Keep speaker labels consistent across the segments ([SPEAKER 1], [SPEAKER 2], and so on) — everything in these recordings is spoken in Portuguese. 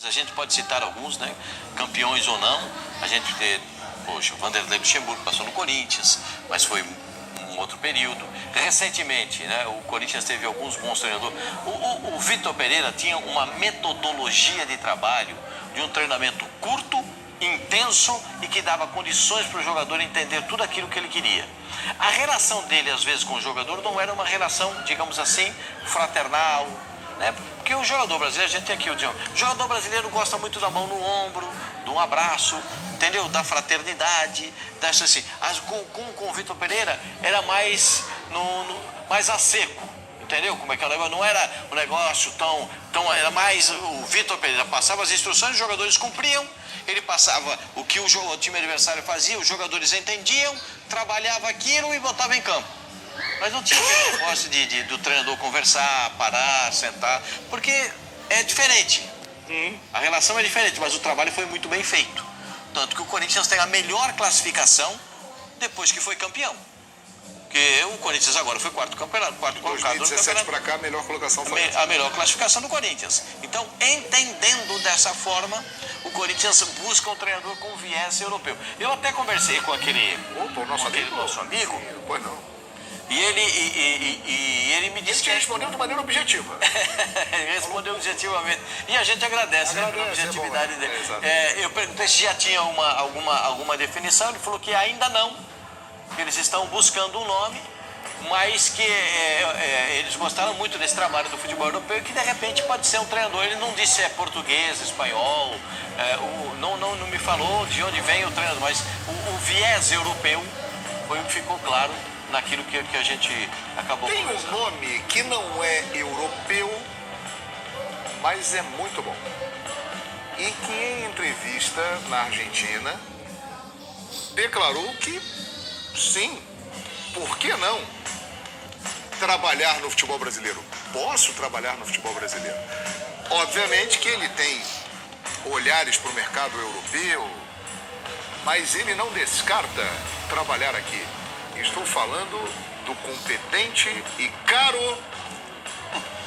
[SPEAKER 1] A gente pode citar alguns, né? Campeões ou não. A gente tem, poxa, o Vanderlei Luxemburgo passou no Corinthians, mas foi um outro período. Recentemente, né, o Corinthians teve alguns bons treinadores. O Vitor Pereira tinha uma metodologia de trabalho de um treinamento curto, intenso e que dava condições para o jogador entender tudo aquilo que ele queria. A relação dele, às vezes, com o jogador não era uma relação, digamos assim, fraternal, né? Porque o jogador brasileiro, a gente tem aqui o jogador brasileiro gosta muito da mão no ombro, de um abraço, entendeu? Da fraternidade, dessa assim. Com o Vitor Pereira era mais mais a seco, entendeu? Como é que era? Não era um negócio tão era mais o Vitor Pereira passava as instruções, os jogadores cumpriam. Ele passava o que o time adversário fazia, os jogadores entendiam, trabalhava aquilo e botava em campo. Mas não tinha aquele negócio do treinador conversar, parar, sentar, porque é diferente. A relação é diferente, mas o trabalho foi muito bem feito. Tanto que o Corinthians tem a melhor classificação depois que foi campeão. Porque o Corinthians agora foi quarto colocado no campeonato.
[SPEAKER 2] 2017 para cá, a melhor colocação foi
[SPEAKER 1] a melhor classificação do Corinthians. Então, entendendo dessa forma, o Corinthians busca um treinador com viés europeu. Eu até conversei com aquele nosso amigo.
[SPEAKER 2] Pois não.
[SPEAKER 1] E ele me disse
[SPEAKER 2] que respondeu de maneira objetiva.
[SPEAKER 1] Ele respondeu objetivamente. E a gente agradece pela objetividade dele. Eu perguntei se já tinha alguma definição. Ele falou que ainda não. Eles estão buscando um nome, mas que eles gostaram muito desse trabalho do futebol europeu e que de repente pode ser um treinador. Ele não disse se é português, espanhol, não me falou de onde vem o treinador, mas o viés europeu foi o que ficou claro naquilo que a gente acabou
[SPEAKER 2] Tem um nome que não é europeu, mas é muito bom. E que em entrevista na Argentina declarou que sim, por que não trabalhar no futebol brasileiro? Posso trabalhar no futebol brasileiro. Obviamente que ele tem olhares para o mercado europeu, mas ele não descarta trabalhar aqui. Estou falando do competente e caro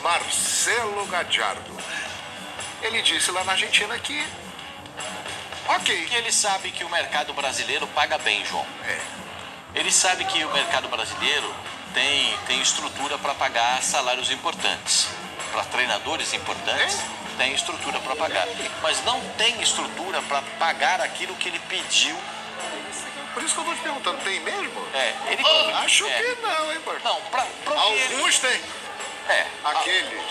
[SPEAKER 2] Marcelo Gallardo. Ele disse lá na Argentina que
[SPEAKER 1] ok. Que ele sabe que o mercado brasileiro paga bem, João. Ele sabe que o mercado brasileiro tem estrutura para pagar salários importantes. Para treinadores importantes, tem estrutura para pagar. Mas não tem estrutura para pagar aquilo que ele pediu.
[SPEAKER 2] Por isso que eu estou te perguntando, tem mesmo?
[SPEAKER 1] Acho
[SPEAKER 2] que não, hein, pai?
[SPEAKER 1] Não,
[SPEAKER 2] alguns tem. Aqueles.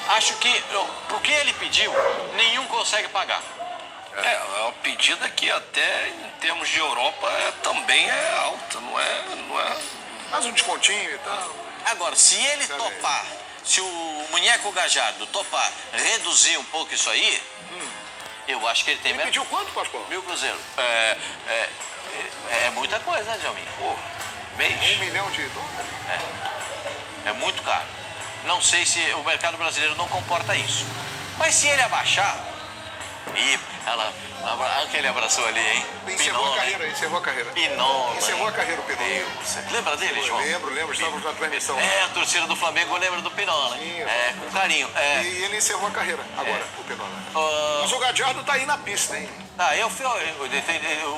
[SPEAKER 1] Acho que pro que ele pediu, nenhum consegue pagar.
[SPEAKER 3] É uma pedida que até em termos de Europa também é alta, não é?
[SPEAKER 2] Faz um descontinho e tal.
[SPEAKER 1] Agora, se ele topar, se o Muñeco Gallardo topar reduzir um pouco isso aí, eu acho que ele tem...
[SPEAKER 2] Ele pediu quanto, Pascoal?
[SPEAKER 1] 1.000 cruzeiros. É muita coisa, né, Djalminha?
[SPEAKER 2] Mês? $1 milhão de dólares?
[SPEAKER 1] É muito caro. Não sei se o mercado brasileiro não comporta isso. Mas se ele abaixar... Aquele abraçou ali, hein?
[SPEAKER 2] Encerrou a carreira.
[SPEAKER 1] Pinona.
[SPEAKER 2] Encerrou a carreira, o Pinola.
[SPEAKER 1] Lembra dele, João?
[SPEAKER 2] Lembro, estávamos na transmissão.
[SPEAKER 1] A torcida do Flamengo lembra do Pinola. Com carinho.
[SPEAKER 2] E ele encerrou a carreira agora, o Pinola. Mas o Gallardo tá aí na pista, hein?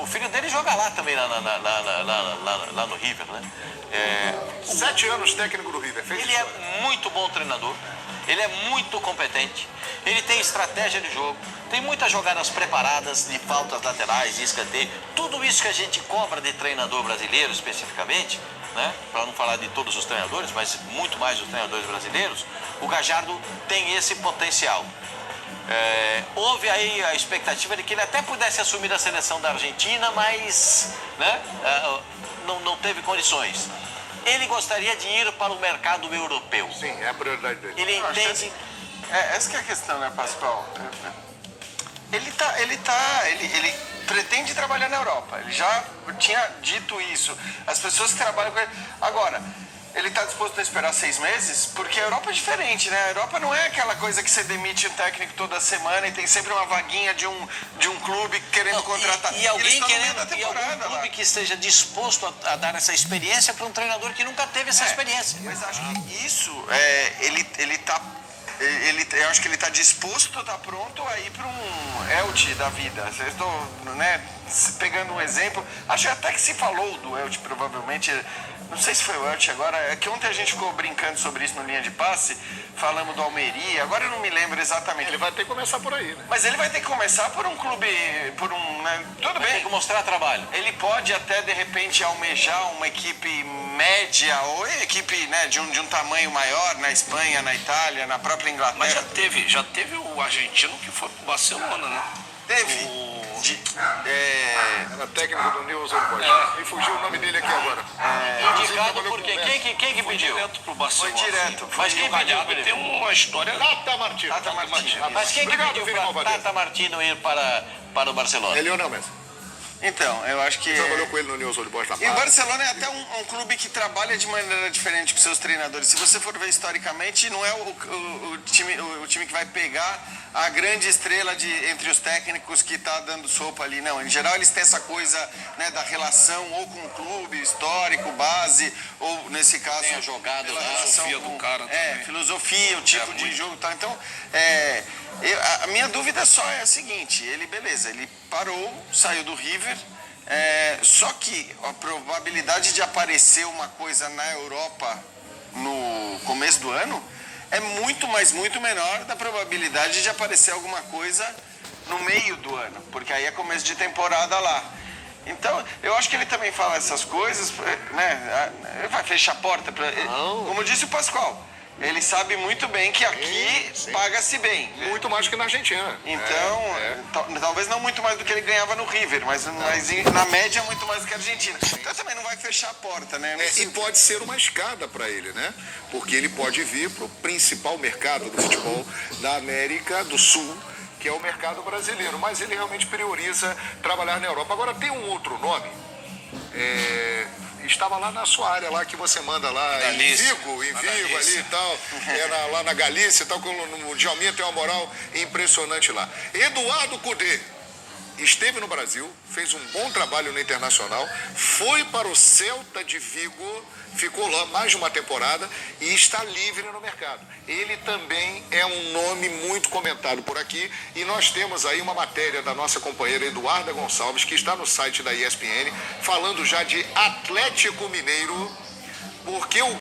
[SPEAKER 1] O filho dele joga lá também, lá no River, né?
[SPEAKER 2] 7 anos técnico do River.
[SPEAKER 1] Ele é muito bom treinador, ele é muito competente, ele tem estratégia de jogo, tem muitas jogadas preparadas de faltas laterais, escanteio, tudo isso que a gente cobra de treinador brasileiro especificamente, né? Para não falar de todos os treinadores, mas muito mais os treinadores brasileiros, o Gallardo tem esse potencial. Houve aí a expectativa de que ele até pudesse assumir a seleção da Argentina, mas não teve condições. Ele gostaria de ir para o mercado europeu.
[SPEAKER 2] Sim, é a prioridade dele.
[SPEAKER 1] Ele entende...
[SPEAKER 4] Essa que é a questão, né, Pascoal? Ele pretende trabalhar na Europa. Ele já tinha dito isso. As pessoas que trabalham com ele... Agora, ele está disposto a esperar 6 meses? Porque a Europa é diferente, né? A Europa não é aquela coisa que você demite o técnico toda semana e tem sempre uma vaguinha de um clube querendo contratar.
[SPEAKER 1] E alguém querendo algum clube que esteja disposto a dar essa experiência para um treinador que nunca teve essa experiência.
[SPEAKER 4] Mas acho que isso, ele está eu acho que ele está disposto, está pronto a ir para um Elche da vida. Vocês estão, né, pegando um exemplo. Acho até que se falou do Elche, provavelmente. Não sei se foi o Elche agora. É que ontem a gente ficou brincando sobre isso no Linha de Passe. Falamos do Almeria. Agora eu não me lembro exatamente.
[SPEAKER 2] Ele vai ter que começar por aí, né?
[SPEAKER 4] Mas ele vai ter que começar por um clube, né, tudo bem.
[SPEAKER 1] Tem que mostrar trabalho.
[SPEAKER 4] Ele pode até, de repente, almejar uma equipe média ou equipe, né, de um tamanho maior na Espanha, na Itália, na própria Inglaterra.
[SPEAKER 3] Mas já teve o argentino que foi pro Barcelona, né?
[SPEAKER 4] Teve.
[SPEAKER 2] Era técnico do News Old Boys. Me fugiu o nome dele aqui agora.
[SPEAKER 1] Indicado por quê? Quem que
[SPEAKER 3] Foi
[SPEAKER 1] pediu?
[SPEAKER 3] direto pro Barcelona.
[SPEAKER 4] Foi direto.
[SPEAKER 1] Mas quem
[SPEAKER 3] O Galhardo
[SPEAKER 1] pediu?
[SPEAKER 3] tem uma história...
[SPEAKER 2] Tata Martino.
[SPEAKER 4] Tata Martino.
[SPEAKER 1] Mas quem que
[SPEAKER 2] Obrigado,
[SPEAKER 1] pediu
[SPEAKER 2] Vini
[SPEAKER 1] para
[SPEAKER 2] Malvadeza.
[SPEAKER 1] Tata Martino ir para o Barcelona?
[SPEAKER 2] É Lionel Messi.
[SPEAKER 4] Então, eu acho que...
[SPEAKER 2] Trabalhou com ele no News Old Boys da
[SPEAKER 4] E o
[SPEAKER 2] Paz.
[SPEAKER 4] Barcelona é até um clube que trabalha de maneira diferente com seus treinadores. Se você for ver historicamente, não é o time que vai pegar a grande estrela entre os técnicos que está dando sopa ali, não. Em geral, eles têm essa coisa, né, da relação ou com o clube histórico, base, ou nesse caso...
[SPEAKER 1] Tem a jogada
[SPEAKER 4] pela
[SPEAKER 1] lá, a
[SPEAKER 4] relação
[SPEAKER 3] filosofia do cara também.
[SPEAKER 4] filosofia, o tipo de jogo e tal. Então, a minha dúvida só é a seguinte, ele parou, saiu do River, só que a probabilidade de aparecer uma coisa na Europa no começo do ano é muito menor da probabilidade de aparecer alguma coisa no meio do ano, porque aí é começo de temporada lá. Então, eu acho que ele também fala essas coisas, né? Ele vai fechar a porta para, como disse o Pascoal. Ele sabe muito bem que aqui
[SPEAKER 2] Sim.
[SPEAKER 4] paga-se bem.
[SPEAKER 2] Muito mais que na Argentina.
[SPEAKER 4] Então, talvez não muito mais do que ele ganhava no River, mas na média muito mais do que a Argentina. Então também não vai fechar a porta, né?
[SPEAKER 2] E pode ser uma escada para ele, né? Porque ele pode vir para o principal mercado do futebol da América do Sul, que é o mercado brasileiro. Mas ele realmente prioriza trabalhar na Europa. Agora, tem um outro nome. Estava lá na sua área, lá que você manda lá
[SPEAKER 3] Galícia.
[SPEAKER 2] em Vigo ali e tal, lá na Galícia e tal, o Djalminha tem uma moral impressionante lá. Eduardo Cudê esteve no Brasil, fez um bom trabalho no Internacional, foi para o Celta de Vigo, ficou lá mais de uma temporada e está livre no mercado. Ele também é um nome muito comentado por aqui e nós temos aí uma matéria da nossa companheira Eduarda Gonçalves, que está no site da ESPN, falando já de Atlético Mineiro, porque o